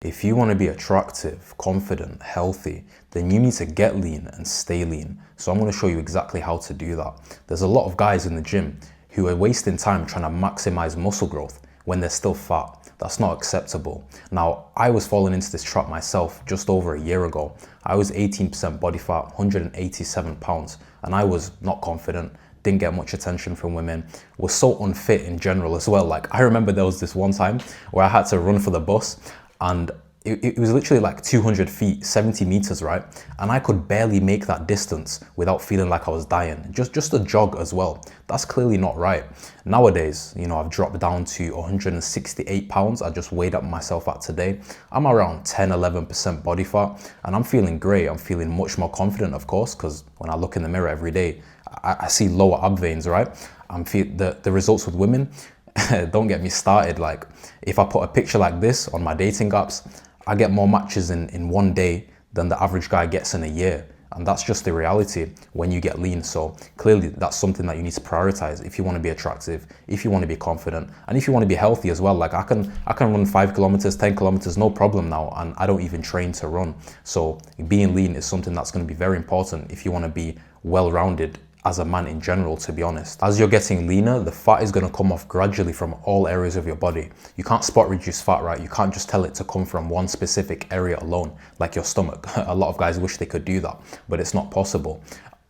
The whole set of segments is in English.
If you want to be attractive, confident, healthy, then you need to get lean and stay lean. So I'm going to show you exactly how to do that. There's a lot of guys in the gym who are wasting time trying to maximize muscle growth when they're still fat. That's not acceptable. Now, I was falling into this trap myself just over a year ago. I was 18% body fat, 187 pounds, and I was not confident, didn't get much attention from women, was so unfit in general as well. Like, I remember there was this one time where I had to run for the bus, and it was literally like 200 feet, 70 meters, right? And I could barely make that distance without feeling like I was dying. Just a jog as well. That's clearly not right. Nowadays, I've dropped down to 168 pounds. I just weighed up myself at today. I'm around 10, 11% body fat, and I'm feeling great. I'm feeling much more confident, of course, because when I look in the mirror every day, I see lower ab veins, right? The results with women, don't get me started. Like, if I put a picture like this on my dating apps, I get more matches in one day than the average guy gets in a year. And that's just the reality when you get lean. So clearly that's something that you need to prioritize if you want to be attractive, if you want to be confident, and if you want to be healthy as well. Like, I can run 5 kilometers, 10 kilometers, no problem now. And I don't even train to run. So being lean is something that's going to be very important if you want to be well-rounded as a man in general, to be honest. As you're getting leaner, the fat is going to come off gradually from all areas of your body. You can't spot reduce fat, right? You can't just tell it to come from one specific area alone, like your stomach. A lot of guys wish they could do that, but it's not possible.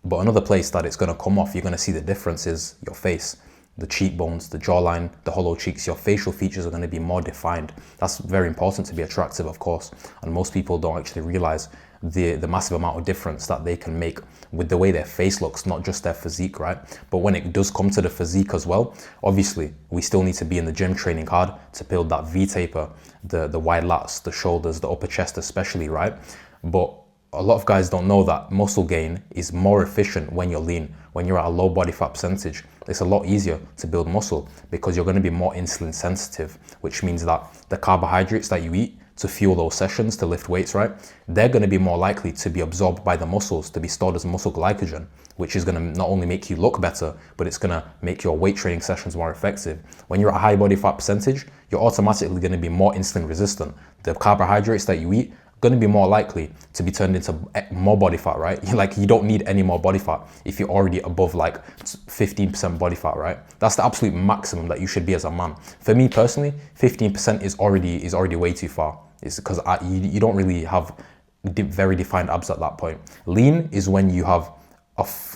But another place that it's going to come off, you're going to see the difference, is your face. The cheekbones, the jawline, the hollow cheeks, your facial features are going to be more defined. That's very important to be attractive, of course. And most people don't actually realize the massive amount of difference that they can make with the way their face looks, not just their physique, right? But when it does come to the physique as well, obviously we still need to be in the gym training hard to build that V-taper, the wide lats, the shoulders, the upper chest especially, right? But a lot of guys don't know that muscle gain is more efficient when you're lean. When you're at a low body fat percentage, it's a lot easier to build muscle because you're going to be more insulin sensitive, which means that the carbohydrates that you eat to fuel those sessions, to lift weights, right? They're going to be more likely to be absorbed by the muscles, to be stored as muscle glycogen, which is going to not only make you look better, but it's going to make your weight training sessions more effective. When you're at a high body fat percentage, you're automatically going to be more insulin resistant. The carbohydrates that you eat going to be more likely to be turned into more body fat, right? Like, you don't need any more body fat if you're already above like 15% body fat, right? That's the absolute maximum that you should be as a man. For me personally, 15% is already way too far. It's because you don't really have very defined abs at that point. Lean is when you have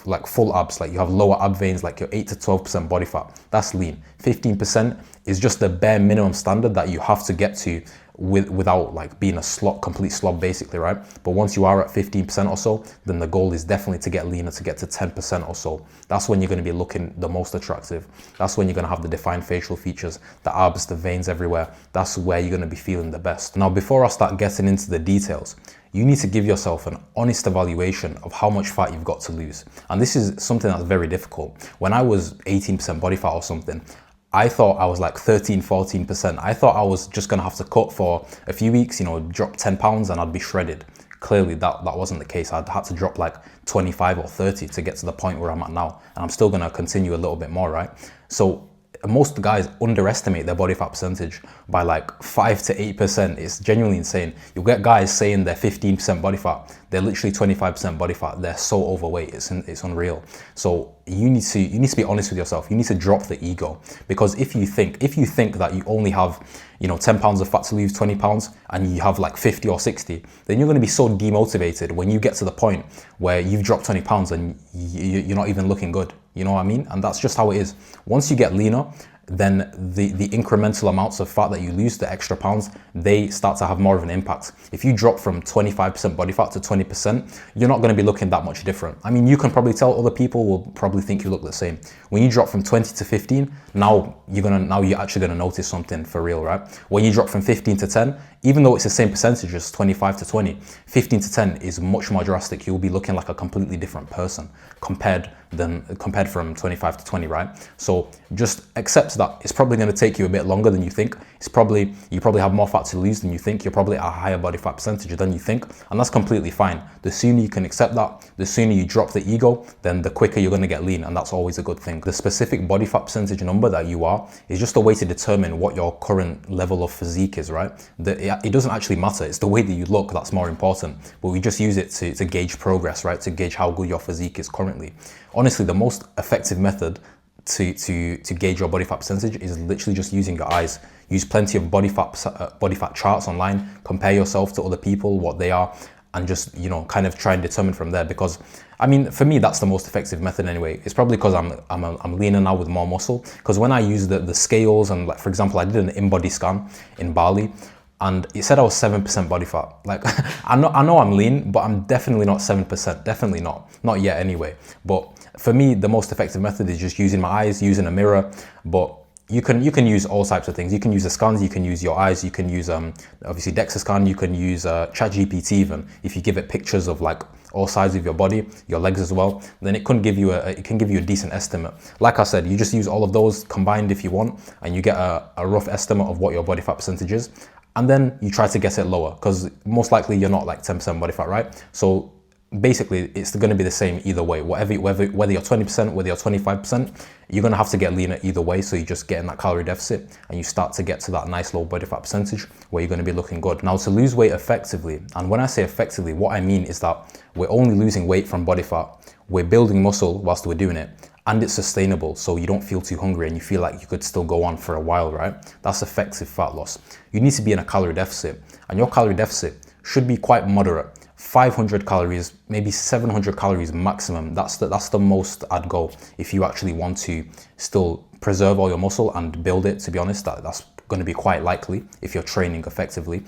like full abs, like you have lower ab veins, like you're 8 to 12% body fat. That's lean. 15% is just the bare minimum standard that you have to get to without like being a complete slob basically, right? But once you are at 15% or so, then the goal is definitely to get leaner, to get to 10% or so. That's when you're going to be looking the most attractive. That's when you're going to have the defined facial features, the abs, the veins everywhere. That's where you're going to be feeling the best. Now, before I start getting into the details, you need to give yourself an honest evaluation of how much fat you've got to lose. And this is something that's very difficult. When I was 18% body fat or something, I thought I was like 13, 14%. I thought I was just gonna have to cut for a few weeks, drop 10 pounds and I'd be shredded. Clearly that wasn't the case. I'd had to drop like 25 or 30 to get to the point where I'm at now. And I'm still gonna continue a little bit more, right? So most guys underestimate their body fat percentage by like 5 to 8%. It's genuinely insane. You'll get guys saying they're 15% body fat. They're literally 25% body fat. They're so overweight. It's unreal. So you need to be honest with yourself. You need to drop the ego, because if you think that you only have 10 pounds of fat to lose, 20 pounds, and you have like 50 or 60, then you're going to be so demotivated when you get to the point where you've dropped 20 pounds and you're not even looking good. You know what I mean? And that's just how it is. Once you get leaner, then the incremental amounts of fat that you lose, the extra pounds, they start to have more of an impact. If you drop from 25% body fat to 20%, you're not going to be looking that much different. I mean, you can probably tell, other people will probably think you look the same. When you drop from 20 to 15, now you're actually going to notice something for real, right? When you drop from 15 to 10, even though it's the same percentage as 25 to 20, 15 to 10 is much more drastic. You'll be looking like a completely different person compared than compared from 25 to 20, right? So just accept that it's probably going to take you a bit longer than you think. You probably have more fat to lose than you think. You're probably at a higher body fat percentage than you think, and that's completely fine. The sooner you can accept that, the sooner you drop the ego, then the quicker you're going to get lean, and that's always a good thing. The specific body fat percentage number that you are is just a way to determine what your current level of physique is, right? It doesn't actually matter. It's the way that you look that's more important, but we just use it to gauge progress, right? To gauge how good your physique is currently. Honestly, the most effective method to gauge your body fat percentage is literally just using your eyes. Use plenty of body fat charts online, compare yourself to other people, what they are, and just, you know, kind of try and determine from there. Because I mean, for me, that's the most effective method anyway. It's probably because I'm leaner now with more muscle. Because when I use the scales, and like, for example, I did an in-body scan in Bali, and it said I was 7% body fat. Like, I know I'm lean, but I'm definitely not 7%. Definitely not yet anyway. But for me, the most effective method is just using my eyes, using a mirror. But you can use all types of things. You can use the scans, you can use your eyes, you can use obviously DEXA scan, you can use ChatGPT even. If you give it pictures of like all sides of your body, your legs as well, then it can give you a decent estimate. Like I said, you just use all of those combined if you want, and you get a rough estimate of what your body fat percentage is. And then you try to get it lower, because most likely you're not like 10% body fat, right? So basically it's going to be the same either way. Whether you're 20%, whether you're 25%, you're going to have to get leaner either way. So you just get in that calorie deficit and you start to get to that nice low body fat percentage where you're going to be looking good. Now, to lose weight effectively, and when I say effectively, what I mean is that we're only losing weight from body fat. We're building muscle whilst we're doing it, and it's sustainable, so you don't feel too hungry and you feel like you could still go on for a while, right? That's effective fat loss. You need to be in a calorie deficit, and your calorie deficit should be quite moderate. 500 calories, maybe 700 calories maximum. That's the most I'd go if you actually want to still preserve all your muscle and build it. To be honest, that's going to be quite likely if you're training effectively.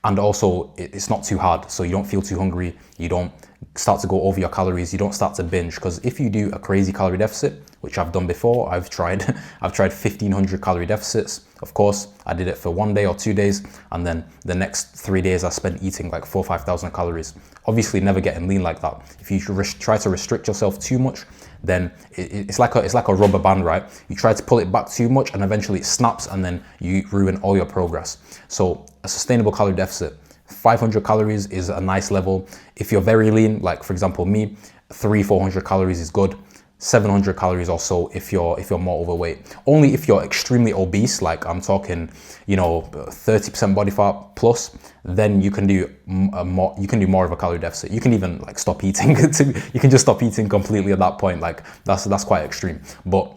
And also, it's not too hard, so you don't feel too hungry, you don't start to go over your calories, you don't start to binge. Because if you do a crazy calorie deficit, which I've done before, I've tried 1500 calorie deficits. Of course, I did it for 1 day or 2 days, and then the next 3 days I spent eating like 4,000 or 5,000 calories. Obviously, never getting lean like that. If you try to restrict yourself too much, then it's like a rubber band, right? You try to pull it back too much, and eventually it snaps, and then you ruin all your progress. So a sustainable calorie deficit, 500 calories is a nice level. If you're very lean, like for example me, 300-400 calories is good. 700 calories or so if you're more overweight. Only if you're extremely obese, like I'm talking, you know, 30% body fat plus, then you can do more of a calorie deficit. You can even like stop eating. You can just stop eating completely at that point. Like that's quite extreme. But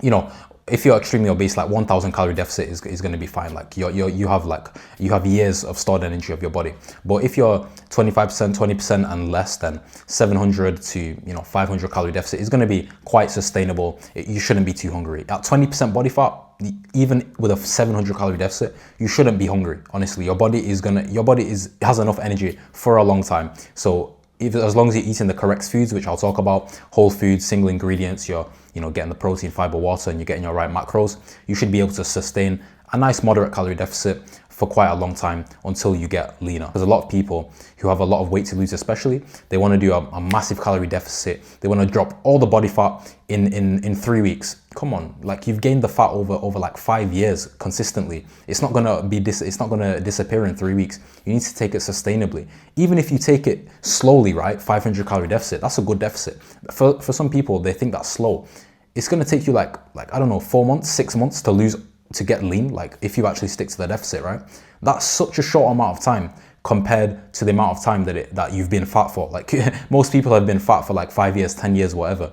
you know, if you're extremely obese, like 1,000 calorie deficit is going to be fine. Like you have years of stored energy of your body. But if you're 25%, 20% and less, then 700 to 500 calorie deficit is going to be quite sustainable. You shouldn't be too hungry. At 20% body fat, even with a 700 calorie deficit, you shouldn't be hungry. Honestly, your body has enough energy for a long time. So as long as you're eating the correct foods, which I'll talk about, whole foods, single ingredients, you're getting the protein, fiber, water, and you're getting your right macros, you should be able to sustain a nice moderate calorie deficit for quite a long time until you get leaner. There's a lot of people who have a lot of weight to lose, especially, they want to do a massive calorie deficit. They want to drop all the body fat in 3 weeks. Come on, like you've gained the fat over like 5 years consistently. It's not gonna disappear in 3 weeks. You need to take it sustainably. Even if you take it slowly, right? 500 calorie deficit, that's a good deficit. For some people, they think that's slow. It's gonna take you like I don't know, 4 months, 6 months to get lean. Like if you actually stick to the deficit, right? That's such a short amount of time compared to the amount of time that you've been fat for. Like most people have been fat for like 5 years, 10 years, whatever.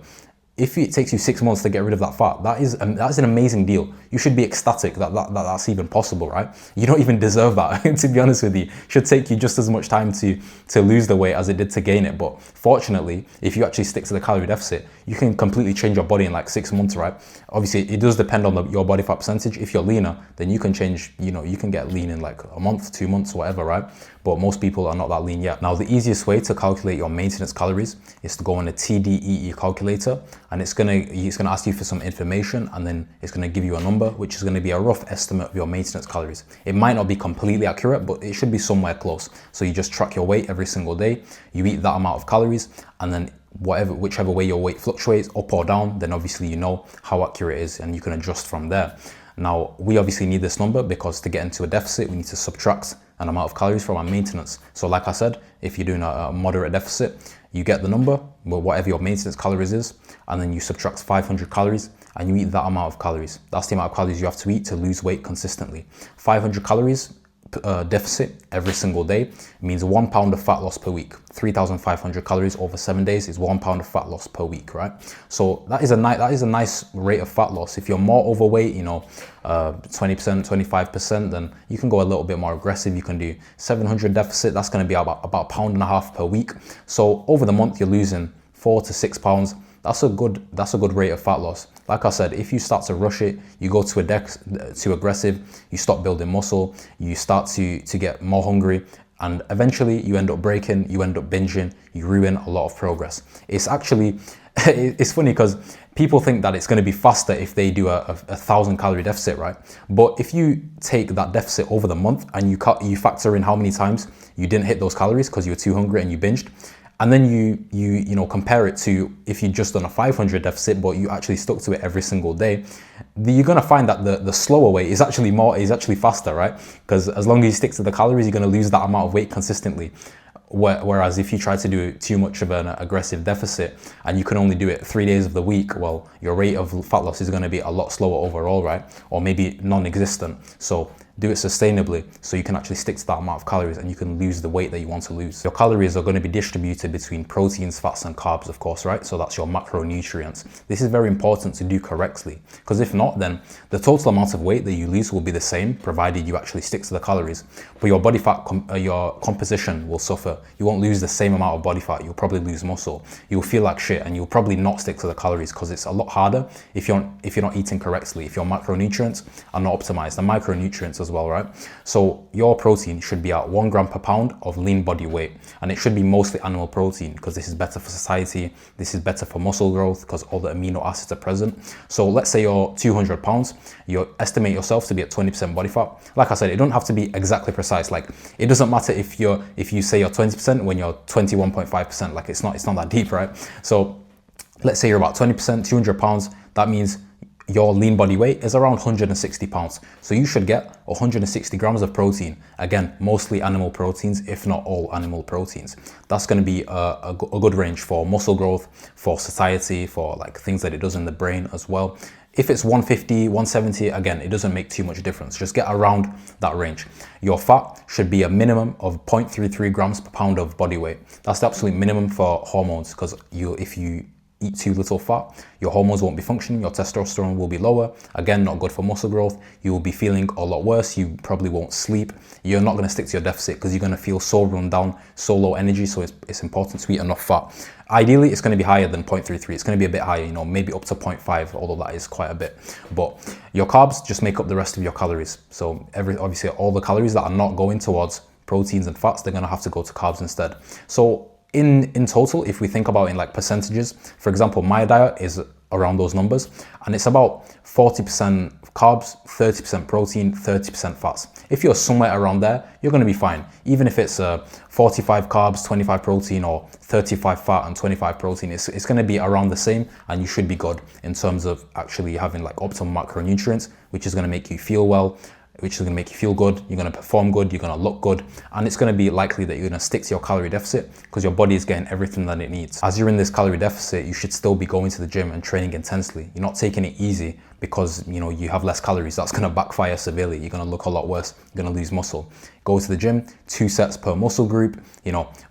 If it takes you 6 months to get rid of that fat, that's an amazing deal. You should be ecstatic that's even possible, right? You don't even deserve that, to be honest with you. It should take you just as much time to lose the weight as it did to gain it. But fortunately, if you actually stick to the calorie deficit, you can completely change your body in like 6 months, right? Obviously, it does depend on your body fat percentage. If you're leaner, then you can change, you can get lean in like a month, 2 months, whatever, right? But most people are not that lean yet. Now, the easiest way to calculate your maintenance calories is to go on a TDEE calculator, and it's gonna ask you for some information, and then it's gonna give you a number, which is gonna be a rough estimate of your maintenance calories. It might not be completely accurate, but it should be somewhere close. So you just track your weight every single day, you eat that amount of calories, and then whichever way your weight fluctuates, up or down, then obviously you know how accurate it is and you can adjust from there. Now, we obviously need this number because to get into a deficit, we need to subtract an amount of calories from our maintenance. So like I said, if you're doing a moderate deficit, you get the number, whatever your maintenance calories is, and then you subtract 500 calories and you eat that amount of calories. That's the amount of calories you have to eat to lose weight consistently. 500 calories deficit every single day means 1 pound of fat loss per week. 3,500 calories over 7 days is 1 pound of fat loss per week, right? So that is a nice rate of fat loss. If you're more overweight, 20%, 25%, then you can go a little bit more aggressive. You can do 700 deficit. That's going to be about £1.5 pounds per week. So over the month, you're losing 4 to 6 pounds. That's a good rate of fat loss. Like I said, if you start to rush it, you go too aggressive, you stop building muscle, you start to get more hungry, and eventually you end up breaking, you end up binging, you ruin a lot of progress. It's actually, it's funny because people think that it's going to be faster if they do a 1,000 calorie deficit, right? But if you take that deficit over the month and you factor in how many times you didn't hit those calories because you were too hungry and you binged, and then you compare it to if you just done a 500 deficit, but you actually stuck to it every single day, you're gonna find that the slower way is actually faster, right? Because as long as you stick to the calories, you're gonna lose that amount of weight consistently. Whereas if you try to do too much of an aggressive deficit and you can only do it 3 days of the week, well, your rate of fat loss is gonna be a lot slower overall, right? Or maybe non-existent. So do it sustainably so you can actually stick to that amount of calories and you can lose the weight that you want to lose. Your calories are going to be distributed between proteins, fats and carbs, of course, right? So that's your macronutrients. This is very important to do correctly, because if not, then the total amount of weight that you lose will be the same provided you actually stick to the calories, but your body fat your composition will suffer. You won't lose the same amount of body fat. You'll probably lose muscle. You'll feel like shit and you'll probably not stick to the calories because it's a lot harder if you're not eating correctly, if your macronutrients are not optimized, the micronutrients as well, right? So your protein should be at 1 gram per pound of lean body weight, and it should be mostly animal protein because this is better for satiety, this is better for muscle growth because all the amino acids are present. So let's say you're 200 pounds, you estimate yourself to be at 20% body fat. Like I said, it don't have to be exactly precise. Like it doesn't matter if you say you're 20% when you're 21.5%. Like it's not that deep, right? So let's say you're about 20%, 200 pounds. That means your lean body weight is around 160 pounds. So you should get 160 grams of protein. Again, mostly animal proteins, if not all animal proteins. That's going to be a good range for muscle growth, for satiety, for like things that it does in the brain as well. If it's 150, 170, again, it doesn't make too much difference. Just get around that range. Your fat should be a minimum of 0.33 grams per pound of body weight. That's the absolute minimum for hormones, because if you eat too little fat, your hormones won't be functioning, your testosterone will be lower. Again, not good for muscle growth. You will be feeling a lot worse. You probably won't sleep. You're not going to stick to your deficit because you're going to feel so run down, so low energy. So it's important to eat enough fat. Ideally, it's going to be higher than 0.33. It's going to be a bit higher, maybe up to 0.5, although that is quite a bit. But your carbs just make up the rest of your calories. So obviously all the calories that are not going towards proteins and fats, they're going to have to go to carbs instead. So in total, if we think about in like percentages, for example, my diet is around those numbers, and it's about 40% carbs, 30% protein, 30% fats. If you're somewhere around there, you're going to be fine. Even if it's 45 carbs, 25 protein, or 35 fat and 25 protein, it's going to be around the same, and you should be good in terms of actually having like optimal macronutrients, which is going to make you feel well, which is going to make you feel good, you're going to perform good, you're going to look good, and it's going to be likely that you're going to stick to your calorie deficit because your body is getting everything that it needs. As you're in this calorie deficit, you should still be going to the gym and training intensely. You're not taking it easy because you have less calories. That's going to backfire severely. You're going to look a lot worse. You're going to lose muscle. Go to the gym, 2 sets per muscle group,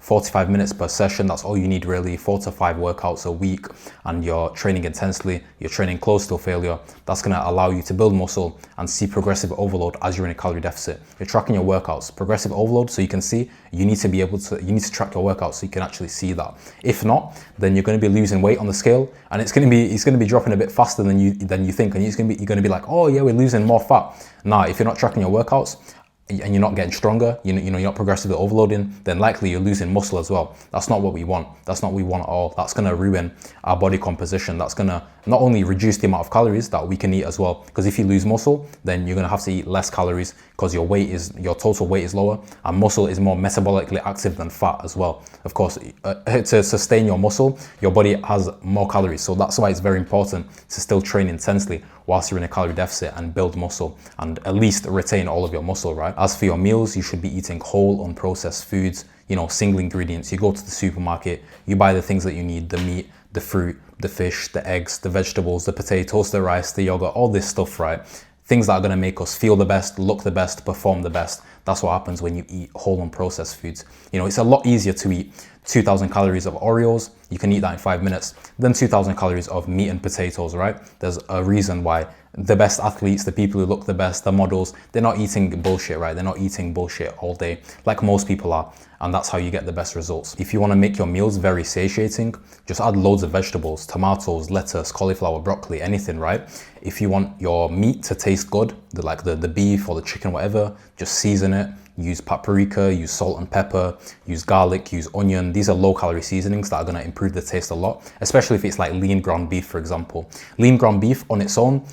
45 minutes per session. That's all you need really, 4 to 5 workouts a week, and you're training intensely, you're training close to failure. That's going to allow you to build muscle and see progressive overload as you're in a calorie deficit. You're tracking your workouts, progressive overload, so you can see. You need to track your workouts so you can actually see that. If not, then you're going to be losing weight on the scale, and it's going to be dropping a bit faster than you think, and you're going to be like, oh yeah, we're losing more fat. Nah, if you're not tracking your workouts, and you're not getting stronger, you know, you're not progressively overloading, then likely you're losing muscle as well. That's not what we want. That's not what we want at all. That's gonna ruin our body composition. That's gonna not only reduce the amount of calories that we can eat as well, because if you lose muscle, then you're gonna have to eat less calories because your total weight is lower, and muscle is more metabolically active than fat as well. Of course, to sustain your muscle, your body has more calories. So that's why it's very important to still train intensely whilst you're in a calorie deficit and build muscle and at least retain all of your muscle, right? As for your meals, you should be eating whole, unprocessed foods, you know, single ingredients. You go to the supermarket, you buy the things that you need, the meat, the fruit, the fish, the eggs, the vegetables, the potatoes, the rice, the yogurt, all this stuff, right? Things that are gonna make us feel the best, look the best, perform the best. That's what happens when you eat whole unprocessed foods. You know, it's a lot easier to eat 2,000 calories of Oreos, you can eat that in 5 minutes, than 2,000 calories of meat and potatoes, right? There's a reason why the best athletes, the people who look the best, the models, they're not eating bullshit, right? They're not eating bullshit all day like most people are. And that's how you get the best results. If you want to make your meals very satiating, just add loads of vegetables, tomatoes, lettuce, cauliflower, broccoli, anything, right? If you want your meat to taste good, like the beef or the chicken, whatever, just season it. Use paprika, use salt and pepper, use garlic, use onion. These are low calorie seasonings that are gonna improve the taste a lot, especially if it's like lean ground beef, for example. Lean ground beef on its own,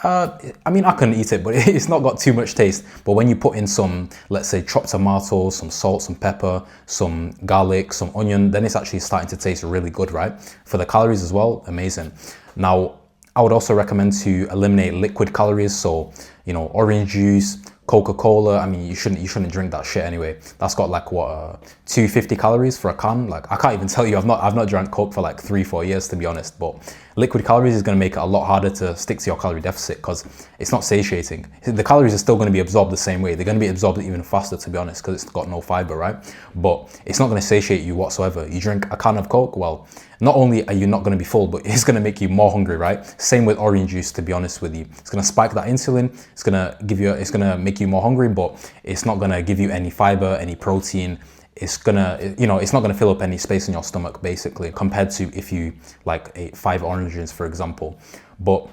I mean, I couldn't eat it, but it's not got too much taste. But when you put in some, let's say, chopped tomatoes, some salt, some pepper, some garlic, some onion, then it's actually starting to taste really good, right? For the calories as well, amazing. Now, I would also recommend to eliminate liquid calories. So, you know, orange juice, Coca-Cola. I mean, you shouldn't drink that shit anyway. That's got like what 250 calories for a can. Like, I can't even tell you. I've not drank Coke for like 3-4 years, to be honest. But liquid calories is going to make it a lot harder to stick to your calorie deficit because it's not satiating. The calories are still going to be absorbed the same way. They're going to be absorbed even faster, to be honest, because it's got no fiber, right? But it's not going to satiate you whatsoever. You drink a can of Coke, well, not only are you not going to be full, but it's going to make you more hungry, right? Same with orange juice, to be honest with you. It's going to spike that insulin. It's going to make you more hungry, but it's not going to give you any fiber, any protein. It's gonna, you know, it's not gonna fill up any space in your stomach, basically, compared to if you like ate 5 oranges, for example. But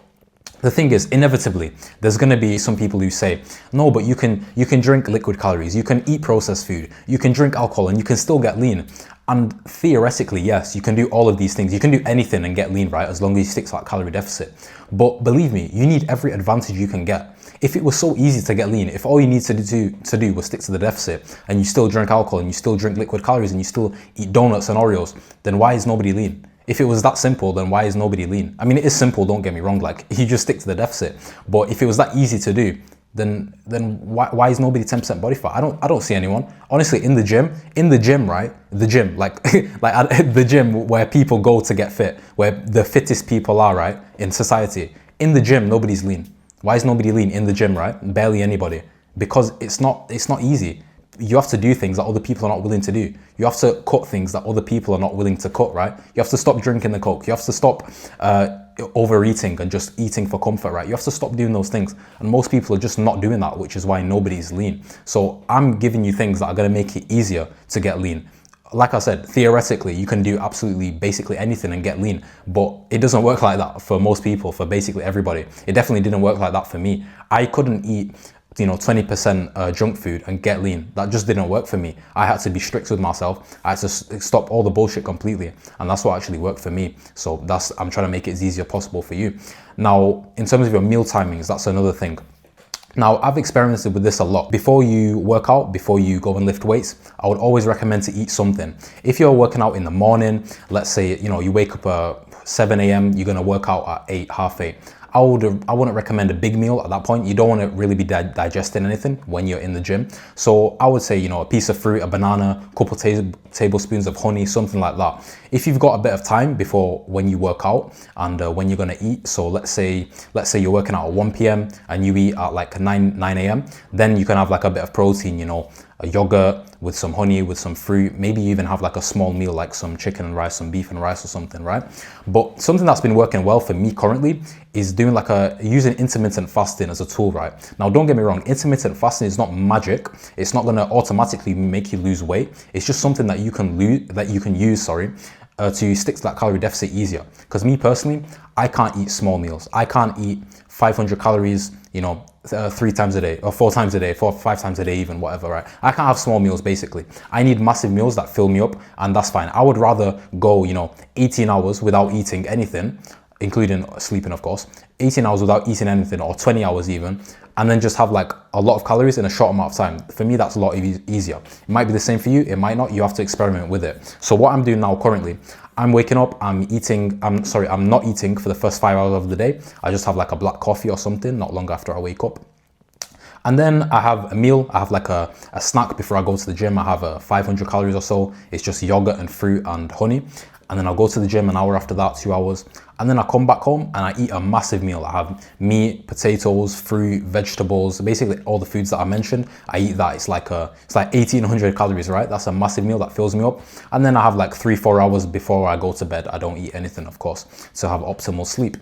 the thing is, inevitably, there's going to be some people who say, no, but you can drink liquid calories, you can eat processed food, you can drink alcohol, and you can still get lean. And theoretically, yes, you can do all of these things. You can do anything and get lean, right? As long as you stick to that calorie deficit. But believe me, you need every advantage you can get. If it was so easy to get lean, if all you need to do was stick to the deficit, and you still drink alcohol, and you still drink liquid calories, and you still eat donuts and Oreos, then why is nobody lean? If it was that simple, then why is nobody lean? I mean, it is simple, don't get me wrong, like you just stick to the deficit. But if it was that easy to do, then why is nobody 10% body fat? I don't see anyone. Honestly, in the gym, right? The gym, like the gym where people go to get fit, where the fittest people are, right? In society. In the gym, nobody's lean. Why is nobody lean in the gym, right? Barely anybody. Because it's not easy. You have to do things that other people are not willing to do. You have to cut things that other people are not willing to cut, right? You have to stop drinking the Coke. You have to stop overeating and just eating for comfort, right? You have to stop doing those things. And most people are just not doing that, which is why nobody's lean. So I'm giving you things that are going to make it easier to get lean. Like I said, theoretically, you can do absolutely basically anything and get lean, but it doesn't work like that for most people, for basically everybody. It definitely didn't work like that for me. I couldn't eat 20% junk food and get lean. That just didn't work for me. I had to be strict with myself. I had to stop all the bullshit completely, and that's what actually worked for me. So I'm trying to make it as easy as possible for you. Now, in terms of your meal timings, that's another thing. Now, I've experimented with this a lot. Before you work out, before you go and lift weights, I would always recommend to eat something. If you're working out in the morning, let's say, you wake up at 7 a.m., you're gonna work out at 8, half 8. I wouldn't recommend a big meal at that point. You don't want to really be digesting anything when you're in the gym. So I would say, a piece of fruit, a banana, a couple tablespoons of honey, something like that. If you've got a bit of time before when you work out and when you're going to eat, so let's say you're working out at 1 p.m. and you eat at like 9 a.m., then you can have like a bit of protein, a yogurt with some honey, with some fruit, maybe you even have like a small meal like some chicken and rice, some beef and rice or something, right? But something that's been working well for me currently is doing using intermittent fasting as a tool, right? Now, don't get me wrong, intermittent fasting is not magic. It's not gonna automatically make you lose weight. It's just something that you can use to stick to that calorie deficit easier. Because me personally, I can't eat small meals. I can't eat 500 calories, 3 times a day or 4 times a day, 5 times a day even, whatever, right? I can't have small meals basically. I need massive meals that fill me up, and that's fine. I would rather go, 18 hours without eating anything, including sleeping, of course, 18 hours without eating anything, or 20 hours even, and then just have like a lot of calories in a short amount of time. For me, that's a lot easier. It might be the same for you, it might not. You have to experiment with it. So what I'm doing now currently, I'm waking up, I'm not eating for the first 5 hours of the day. I just have like a black coffee or something not long after I wake up. And then I have a meal, I have like a snack before I go to the gym. I have 500 calories or so. It's just yogurt and fruit and honey. And then I'll go to the gym an hour after that, 2 hours. And then I come back home and I eat a massive meal. I have meat, potatoes, fruit, vegetables, basically all the foods that I mentioned. I eat that. It's like 1,800 calories, right? That's a massive meal that fills me up. And then I have like 3-4 hours before I go to bed. I don't eat anything, of course, to have optimal sleep.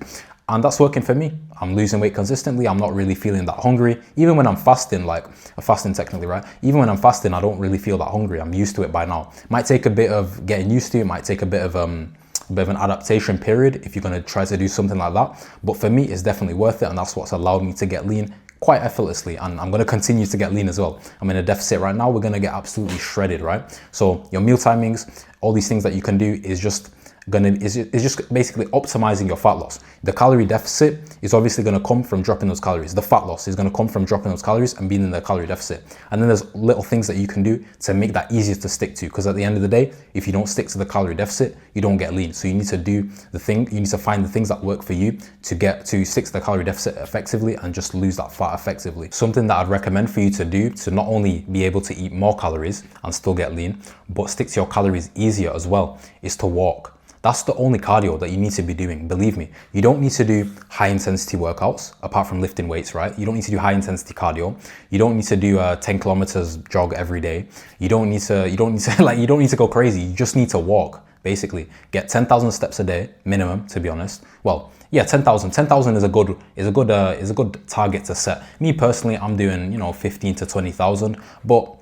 And that's working for me. I'm losing weight consistently. I'm not really feeling that hungry. Even when I'm fasting, like fasting technically, right? Even when I'm fasting, I don't really feel that hungry. I'm used to it by now. Might take a bit of getting used to. It might take a bit of an adaptation period if you're gonna try to do something like that. But for me, it's definitely worth it. And that's what's allowed me to get lean quite effortlessly. And I'm gonna continue to get lean as well. I'm in a deficit right now. We're gonna get absolutely shredded, right? So your meal timings, all these things that you can do is just basically optimizing your fat loss. The calorie deficit is obviously going to come from dropping those calories. The fat loss is going to come from dropping those calories and being in the calorie deficit. And then there's little things that you can do to make that easier to stick to, because at the end of the day, if you don't stick to the calorie deficit, you don't get lean. So you need to find the things that work for you to stick to the calorie deficit effectively and just lose that fat effectively. Something that I'd recommend for you to do to not only be able to eat more calories and still get lean, but stick to your calories easier as well, is to walk. That's the only cardio that you need to be doing. Believe me, you don't need to do high intensity workouts apart from lifting weights, right? You don't need to do high intensity cardio. You don't need to do 10 kilometers jog every day. You don't need to go crazy. You just need to walk. Basically, get 10,000 steps a day minimum, to be honest. Well, yeah, 10,000. 10,000 is a good target to set. Me personally, I'm doing 15 to 20,000, but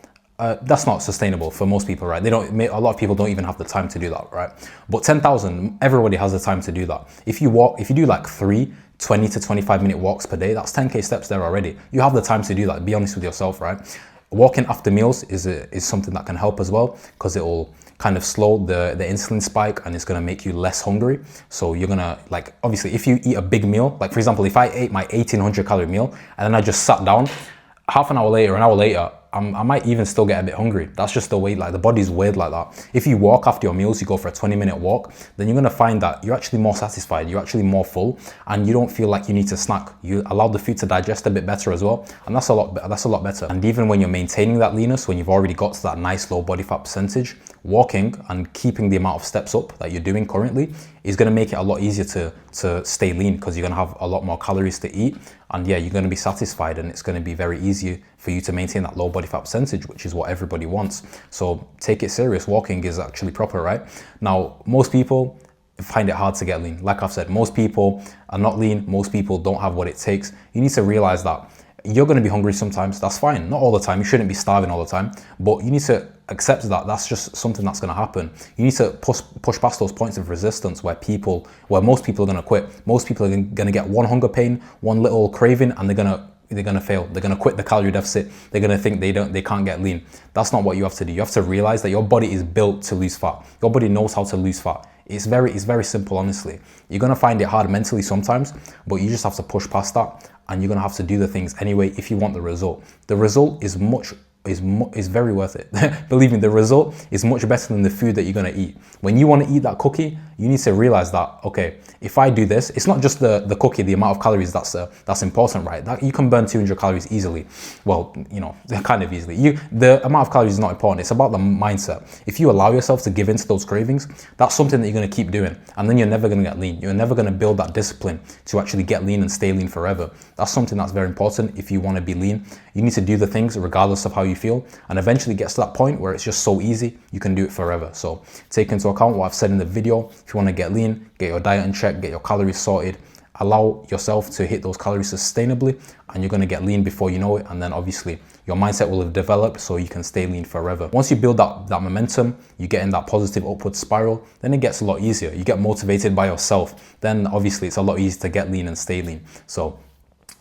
that's not sustainable for most people, right? A lot of people don't even have the time to do that, right? But 10,000, everybody has the time to do that. If you do like 3 20 to 25 minute walks per day, that's 10K steps there already. You have the time to do that. Be honest with yourself, right? Walking after meals is something that can help as well, because it will kind of slow the insulin spike and it's going to make you less hungry. So you're going to, like, obviously if you eat a big meal, like for example, if I ate my 1,800 calorie meal and then I just sat down, half an hour later, an hour later, I might even still get a bit hungry. That's just the way, like, the body's weird like that. If you walk after your meals, you go for a 20-minute walk, then you're gonna find that you're actually more satisfied, you're actually more full, and you don't feel like you need to snack. You allow the food to digest a bit better as well, and that's a lot better. And even when you're maintaining that leanness, when you've already got to that nice low body fat percentage, walking and keeping the amount of steps up that you're doing currently is gonna make it a lot easier to stay lean, because you're gonna have a lot more calories to eat, and yeah, you're gonna be satisfied, and it's gonna be very easy for you to maintain that low body fat percentage, which is what everybody wants. So take it serious. Walking is actually proper, right? Now, most people find it hard to get lean. Like I've said, most people are not lean. Most people don't have what it takes. You need to realize that you're going to be hungry sometimes. That's fine. Not all the time. You shouldn't be starving all the time, but you need to accept that that's just something that's going to happen. You need to push past those points of resistance where most people are going to quit. Most people are going to get one hunger pain, one little craving, and they're going to fail. They're going to quit the calorie deficit. They're going to think they can't get lean. That's not what you have to do. You have to realize that your body is built to lose fat. Your body knows how to lose fat. It's very simple, honestly. You're going to find it hard mentally sometimes, but you just have to push past that, and you're going to have to do the things anyway if you want the result. The result is very worth it. Believe me, the result is much better than the food that you're going to eat. When you want to eat that cookie, you need to realize that, okay, if I do this, it's not just the cookie, the amount of calories that's important, right? That you can burn 200 calories easily. Well, kind of easily. The amount of calories is not important. It's about the mindset. If you allow yourself to give into those cravings, that's something that you're going to keep doing, and then you're never going to get lean. You're never going to build that discipline to actually get lean and stay lean forever. That's something that's very important. If you want to be lean, you need to do the things regardless of how you feel, and eventually gets to that point where it's just so easy, you can do it forever. So take into account what I've said in the video. If you want to get lean, get your diet in check, get your calories sorted, allow yourself to hit those calories sustainably, and you're going to get lean before you know it. And then obviously your mindset will have developed so you can stay lean forever. Once you build that momentum, you get in that positive upward spiral, then it gets a lot easier. You get motivated by yourself, then obviously it's a lot easier to get lean and stay lean. So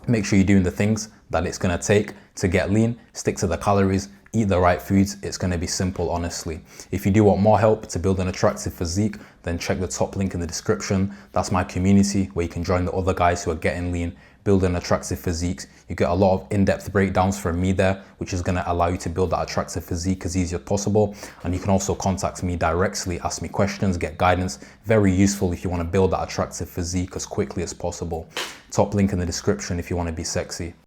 Make sure you're doing the things that it's gonna take to get lean, stick to the calories, eat the right foods. It's gonna be simple, honestly. If you do want more help to build an attractive physique, then check the top link in the description. That's my community where you can join the other guys who are getting lean, building attractive physiques. You get a lot of in-depth breakdowns from me there, which is gonna allow you to build that attractive physique as easy as possible. And you can also contact me directly, ask me questions, get guidance. Very useful if you wanna build that attractive physique as quickly as possible. Top link in the description if you wanna be sexy.